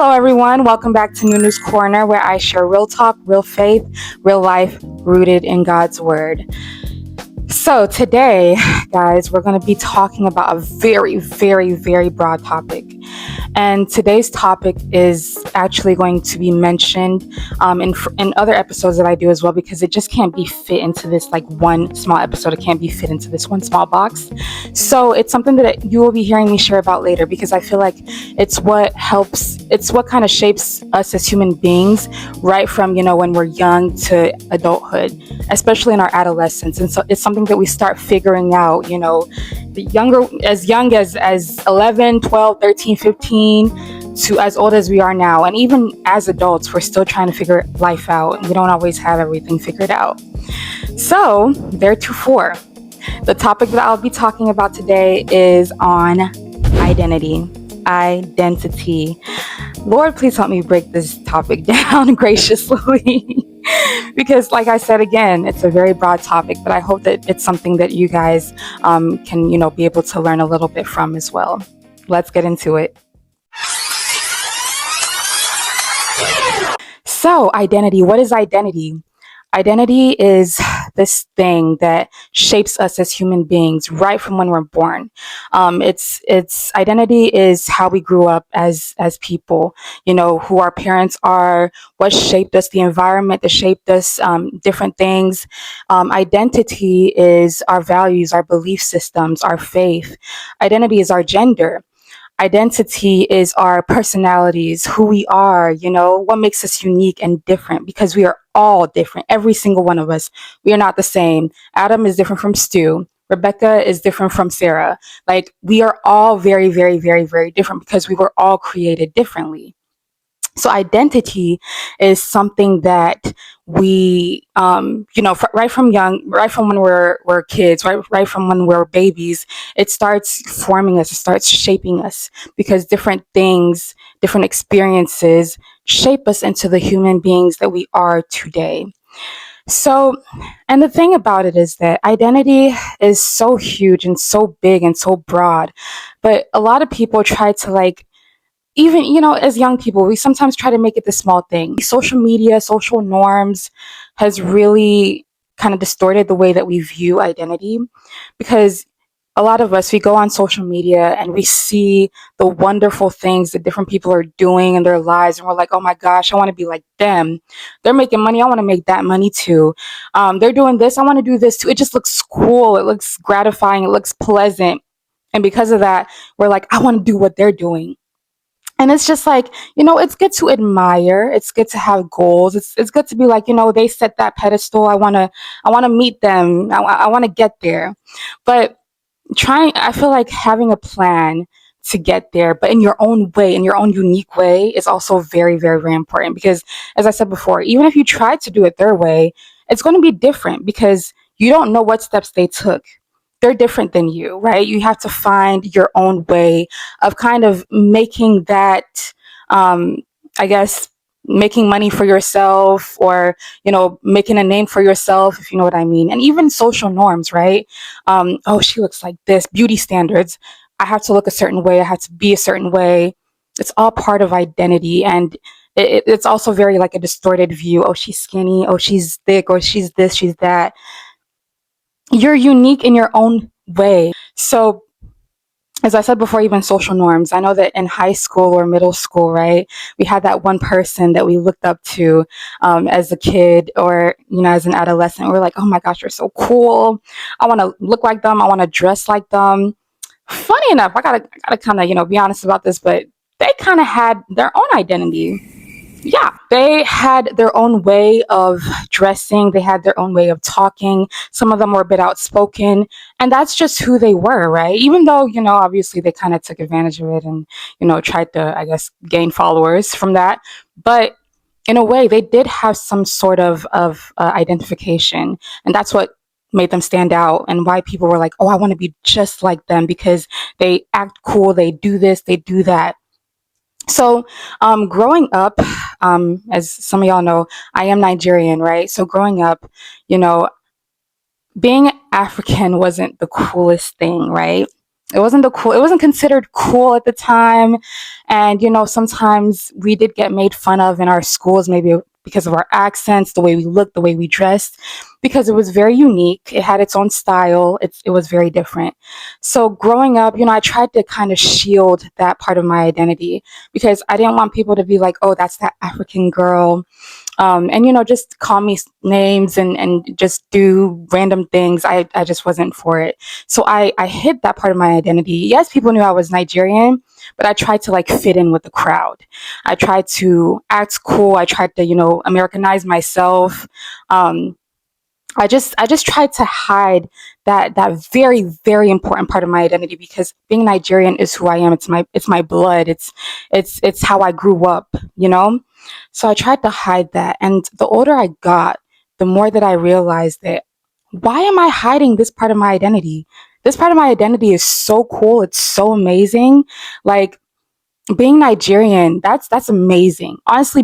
Hello, everyone. Welcome back to New News Corner, where I share real talk, real faith, real life rooted in God's Word. So, today, guys, we're going to be talking about a very, very, very broad topic. And today's topic is actually going to be mentioned in other episodes that I do as well, because it just can't be fit into this like one small episode. It can't be fit into this one small box. So it's something that you will be hearing me share about later, because I feel like it's what kind of shapes us as human beings, right from, when we're young to adulthood, especially in our adolescence. And so it's something that we start figuring out, the young as 11, 12, 13, 15, to as old as we are now. And even as adults, we're still trying to figure life out. We don't always have everything figured out. So theretofore, the topic that I'll be talking about today is on identity. Lord, please help me break this topic down graciously. Because like I said, again, it's a very broad topic, but I hope that it's something that you guys can, be able to learn a little bit from as well. Let's get into it. So, identity. What is identity? Identity is this thing that shapes us as human beings right from when we're born. It's identity is how we grew up as people, who our parents are, what shaped us, the environment that shaped us, different things. Identity is our values, our belief systems, our faith. Identity is our gender. Identity is our personalities, who we are, what makes us unique and different, because we are all different. Every single one of us. We are not the same. Adam is different from Stu. Rebecca is different from Sarah. Like, we are all very, very, very, very different, because we were all created differently. So identity is something that we, right from when we're kids, right from when we're babies, it starts forming us, it starts shaping us, because different things, different experiences shape us into the human beings that we are today. So, and the thing about it is that identity is so huge and so big and so broad, but a lot of people try to even, as young people, we sometimes try to make it the small thing. Social media, social norms has really kind of distorted the way that we view identity, because a lot of us, we go on social media and we see the wonderful things that different people are doing in their lives. And we're like, oh my gosh, I want to be like them. They're making money. I want to make that money too. They're doing this. I want to do this too. It just looks cool. It looks gratifying. It looks pleasant. And because of that, we're like, I want to do what they're doing. And it's just like, it's good to admire. It's good to have goals. It's good to be like, they set that pedestal. I want to meet them. I want to get there. But I feel like having a plan to get there, but in your own way, in your own unique way, is also very, very, very important. Because as I said before, even if you try to do it their way, it's going to be different, because you don't know what steps they took. They're different than you, right? You have to find your own way of kind of making that, I guess, making money for yourself, or, making a name for yourself, if you know what I mean. And even social norms, right? Oh, she looks like this, beauty standards. I have to look a certain way. I have to be a certain way. It's all part of identity. And it's also very like a distorted view. Oh, she's skinny. Oh, she's thick. Or she's this, she's that. You're unique in your own way. So, as I said before, even social norms, I know that in high school or middle school, right, we had that one person that we looked up to as a kid, or, as an adolescent. We're like, oh my gosh, you're so cool. I want to look like them. I want to dress like them. Funny enough, I gotta kind of, be honest about this, but they kind of had their own identity. Yeah, they had their own way of dressing. They had their own way of talking. Some of them were a bit outspoken, and that's just who they were, right? Even though, obviously they kind of took advantage of it and, tried to, I guess, gain followers from that. But in a way, they did have some sort of identification, and that's what made them stand out, and why people were like, oh, I want to be just like them, because they act cool, they do this, they do that. So, growing up, as some of y'all know, I am Nigerian, right? So growing up, you know, being African wasn't the coolest thing, right? it wasn't considered cool at the time. And sometimes we did get made fun of in our schools, maybe because of our accents, the way we looked, the way we dressed, because it was very unique. It had its own style. It was very different. So growing up, I tried to kind of shield that part of my identity, because I didn't want people to be like, oh, that's that African girl, and just call me names, and just do random things. I just wasn't for it. So I hid that part of my identity. Yes, people knew I was Nigerian, but I tried to like fit in with the crowd. I tried to act cool. I tried to Americanize myself. um, I just tried to hide that very, very important part of my identity, because being Nigerian is who I am. It's my blood. It's how I grew up. So I tried to hide that. And the older I got, the more that I realized that, why am I hiding this part of my identity? This part of my identity is so cool. It's so amazing. Like, being Nigerian, that's amazing. Honestly,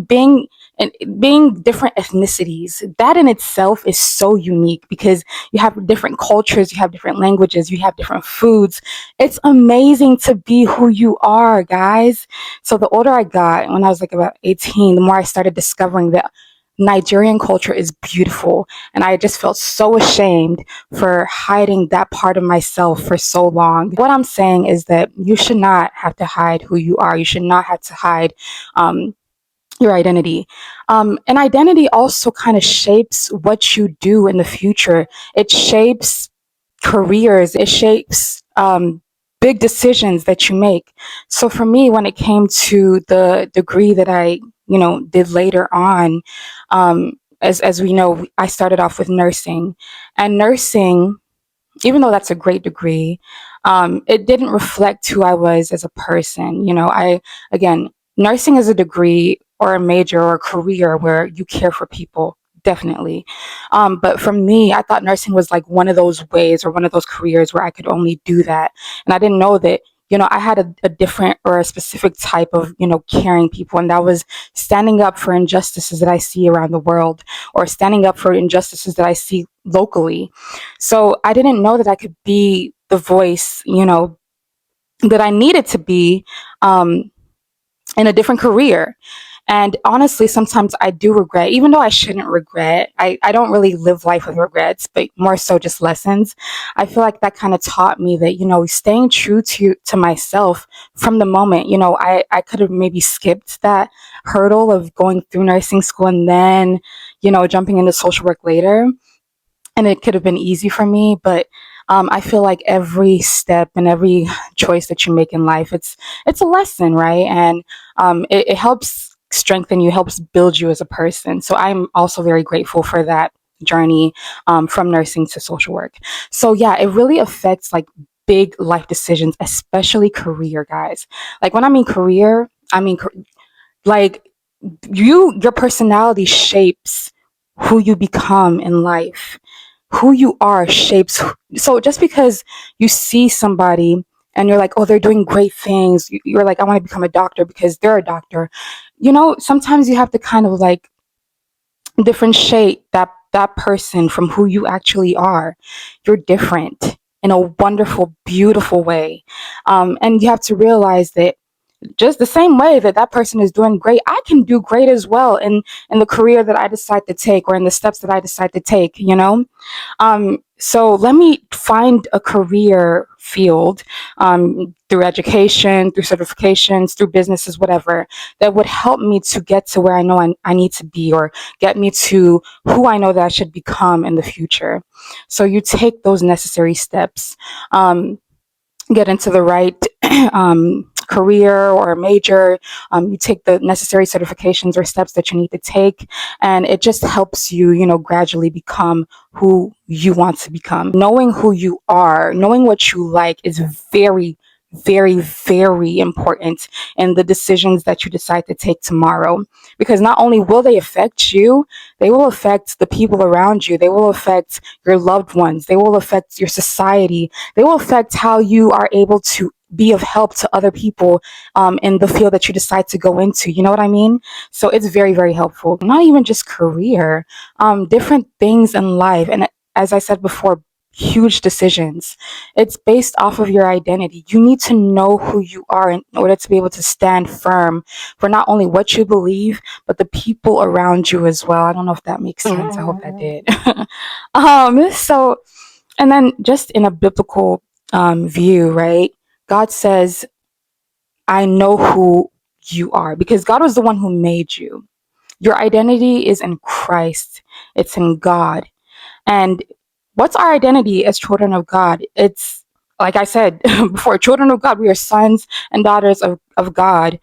and being different ethnicities, that in itself is so unique, because you have different cultures, you have different languages, you have different foods. It's amazing to be who you are, guys. So the older I got, when I was like about 18, the more I started discovering that Nigerian culture is beautiful. And I just felt so ashamed for hiding that part of myself for so long. What I'm saying is that you should not have to hide who you are. You should not have to hide um, your identity. And identity also kind of shapes what you do in the future. It shapes careers. It shapes big decisions that you make. So for me, when it came to the degree that I, did later on, as we know, I started off with nursing, and nursing, even though that's a great degree, it didn't reflect who I was as a person. Again, nursing is a degree or a major or a career where you care for people, definitely. But for me, I thought nursing was like one of those ways or one of those careers where I could only do that. And I didn't know that. I had a different or a specific type of, caring people. And that was standing up for injustices that I see around the world, or standing up for injustices that I see locally. So I didn't know that I could be the voice, that I needed to be, um, in a different career. And honestly, sometimes I do regret, even though I shouldn't regret. I don't really live life with regrets, but more so just lessons. I feel like that kind of taught me that, staying true to myself from the moment. I could have maybe skipped that hurdle of going through nursing school and then, jumping into social work later, and it could have been easy for me. But I feel like every step and every choice that you make in life, it's a lesson, right? And it helps strengthen you, helps build you as a person. So I'm also very grateful for that journey, from nursing to social work. So yeah, it really affects like big life decisions, especially career, guys. Like, when I mean career, I mean like, your personality shapes who you become in life. Who you are shapes. So just because you see somebody and you're like, oh, they're doing great things, you're like, I want to become a doctor because they're a doctor. Sometimes you have to kind of like differentiate that person from who you actually are. You're different in a wonderful, beautiful way. And you have to realize that just the same way that that person is doing great, I can do great as well in the career that I decide to take, or in the steps that I decide to take. So let me find a career field, through education, through certifications, through businesses, whatever, that would help me to get to where I know I need to be, or get me to who I know that I should become in the future. So you take those necessary steps, get into the right career or major. You take the necessary certifications or steps that you need to take, and it just helps you, gradually become who you want to become. Knowing who you are, knowing what you like, is very, very, very important in the decisions that you decide to take tomorrow. Because not only will they affect you, they will affect the people around you, they will affect your loved ones, they will affect your society, they will affect how you are able to be of help to other people, in the field that you decide to go into. You know what I mean? So it's very, very helpful. Not even just career, different things in life. And as I said before, huge decisions. It's based off of your identity. You need to know who you are in order to be able to stand firm for not only what you believe, but the people around you as well. I don't know if that makes sense. I hope that did. So, and then just in a biblical view, right? God says, I know who you are because God was the one who made you. Your identity is in Christ, it's in God. And what's our identity as children of God? It's like I said before, children of God, we are sons and daughters of God.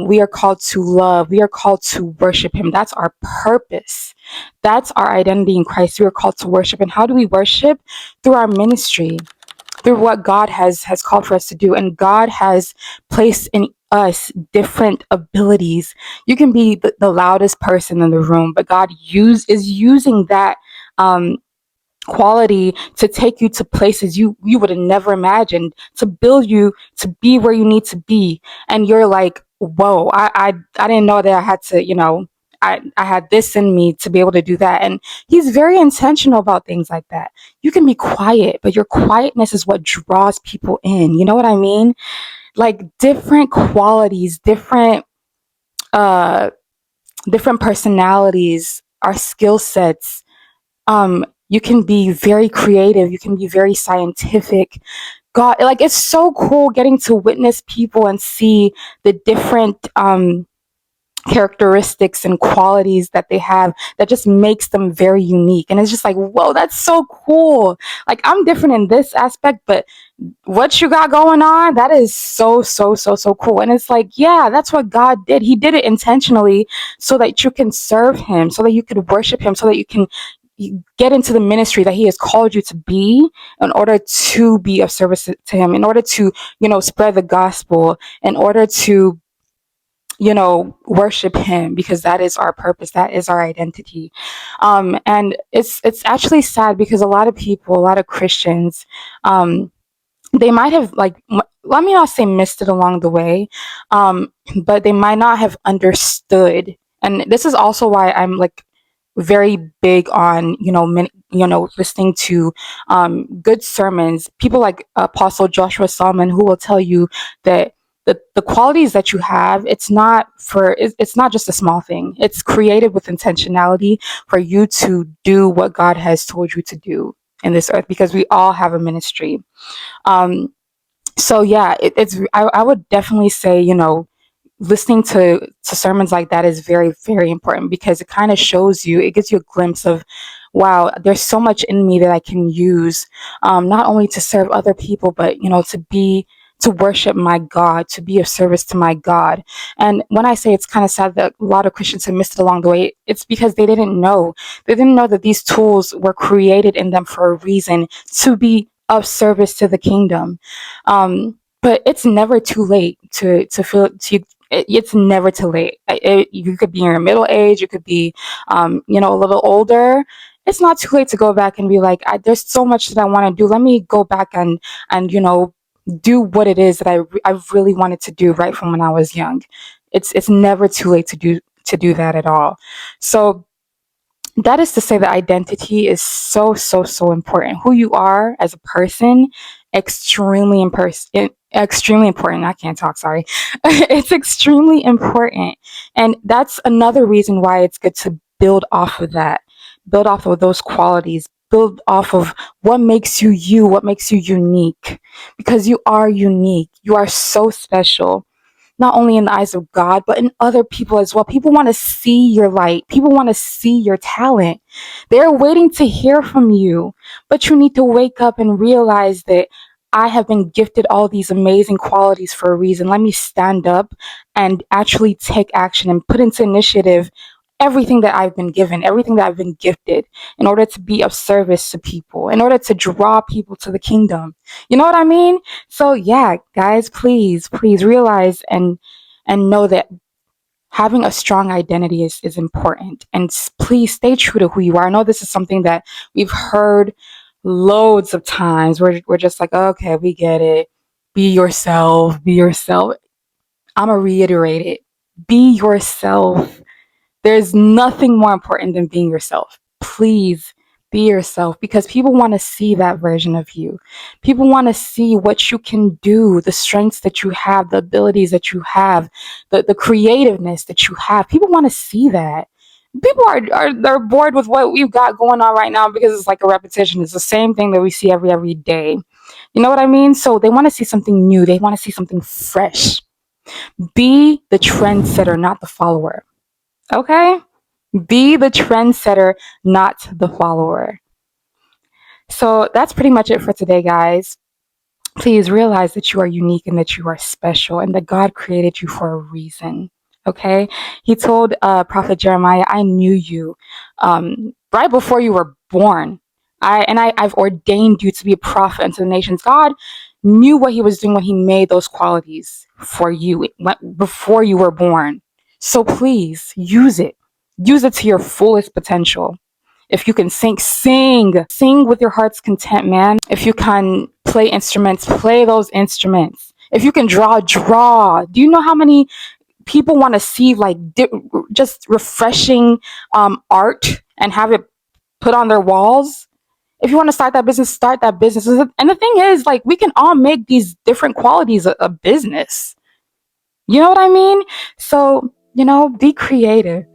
We are called to love. We are called to worship Him. That's our purpose. That's our identity in Christ. We are called to worship. And how do we worship? Through our ministry, through what God has called for us to do. And God has placed in us different abilities. You can be the loudest person in the room, but God is using that um, quality to take you to places you would have never imagined, to build you to be where you need to be. And you're like, whoa, I didn't know that I had to, I had this in me to be able to do that. And He's very intentional about things like that. You can be quiet, but your quietness is what draws people in. You know what I mean? Like different qualities, uh different personalities, our skill sets. You can be very creative, you can be very scientific. God, like it's so cool getting to witness people and see the different characteristics and qualities that they have that just makes them very unique. And it's just like, whoa, that's so cool. Like I'm different in this aspect, but what you got going on, that is so so cool. And it's like, yeah, that's what God did. He did it intentionally so that you can serve Him, so that you could worship Him, so that you can get into the ministry that He has called you to be, in order to be of service to Him, in order to spread the gospel, in order to worship Him, because that is our purpose, that is our identity. And it's actually sad because a lot of people, a lot of Christians, they might have, like, let me not say missed it along the way, but they might not have understood. And this is also why I'm like very big on listening to good sermons, people like Apostle Joshua Salmon, who will tell you that the qualities that you have, it's not just a small thing. It's created with intentionality for you to do what God has told you to do in this earth, because we all have a ministry. So yeah, I would definitely say, listening to sermons like that is very, very important, because it kind of shows you, it gives you a glimpse of, wow, there's so much in me that I can use, not only to serve other people, but to worship my God, to be of service to my God. And when I say it's kind of sad that a lot of Christians have missed it along the way, it's because they didn't know. They didn't know that these tools were created in them for a reason, to be of service to the kingdom. But it's never too late to feel to it's never too late. You could be in your middle age, you could be, a little older. It's not too late to go back and be like, there's so much that I want to do. Let me go back and do what it is that I really wanted to do right from when I was young. It's never too late to do that at all. So that is to say that identity is so so important. Who you are as a person, extremely important. I can't talk, sorry. It's extremely important. And that's another reason why it's good to build off of that. Build off of those qualities. Build off of what makes you you, what makes you unique. Because you are unique. You are so special, not only in the eyes of God, but in other people as well. People want to see your light. People want to see your talent. They're waiting to hear from you, but you need to wake up and realize that I have been gifted all these amazing qualities for a reason. Let me stand up and actually take action and put into initiative everything that I've been given, everything that I've been gifted, in order to be of service to people, in order to draw people to the kingdom. You know what I mean? So yeah, guys, please realize and know that having a strong identity is important. And please stay true to who you are. I know this is something that we've heard loads of times. We're just like, okay, we get it. Be yourself, be yourself. I'm gonna reiterate it. Be yourself. There's nothing more important than being yourself. Please Be yourself, because people want to see that version of you. People want to see what you can do, the strengths that you have, the abilities that you have, the creativeness that you have. People want to see that. People they're bored with what we've got going on right now because it's like a repetition. It's the same thing that we see every day. You know what I mean? So they want to see something new. They want to see something fresh. Be the trendsetter, not the follower. Okay? Be the trendsetter, not the follower. So that's pretty much it for today, guys. Please realize that you are unique and that you are special and that God created you for a reason. Okay? He told Prophet Jeremiah, I knew you right before you were born. I've ordained you to be a prophet unto the nations. God knew what he was doing when he made those qualities for you before you were born. So please use it. Use it to your fullest potential. If you can sing with your heart's content, man. If you can play instruments, play those instruments. If you can draw. Do you know how many people want to see like just refreshing art and have it put on their walls? If you want to start that business, start that business. And the thing is, like, we can all make these different qualities a business. You know what I mean? So, be creative.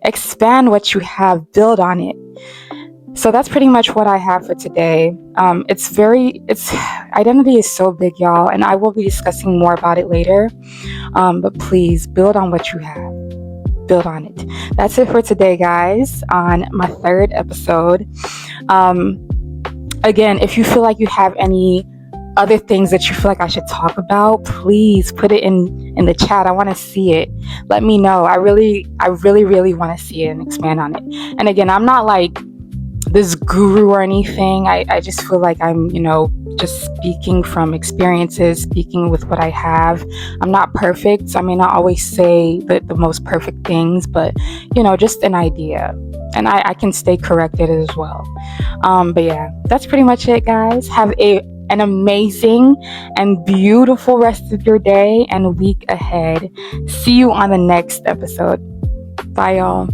Expand what you have, build on it. So that's pretty much what I have for today. Identity is so big, y'all, and I will be discussing more about it later. But please build on what you have. Build on it. That's it for today, guys, on my third episode. Again, if you feel like you have any other things that you feel like I should talk about, please put it in the chat. I want to see it. Let me know. I really want to see it and expand on it. And again, I'm not like this guru or anything. I just feel like I'm, just speaking from experiences, speaking with what I have. I'm not perfect. So I may not always say the most perfect things, but, just an idea. And I can stay corrected as well. But yeah, that's pretty much it, guys. Have an amazing and beautiful rest of your day and week ahead. See you on the next episode. Bye, y'all.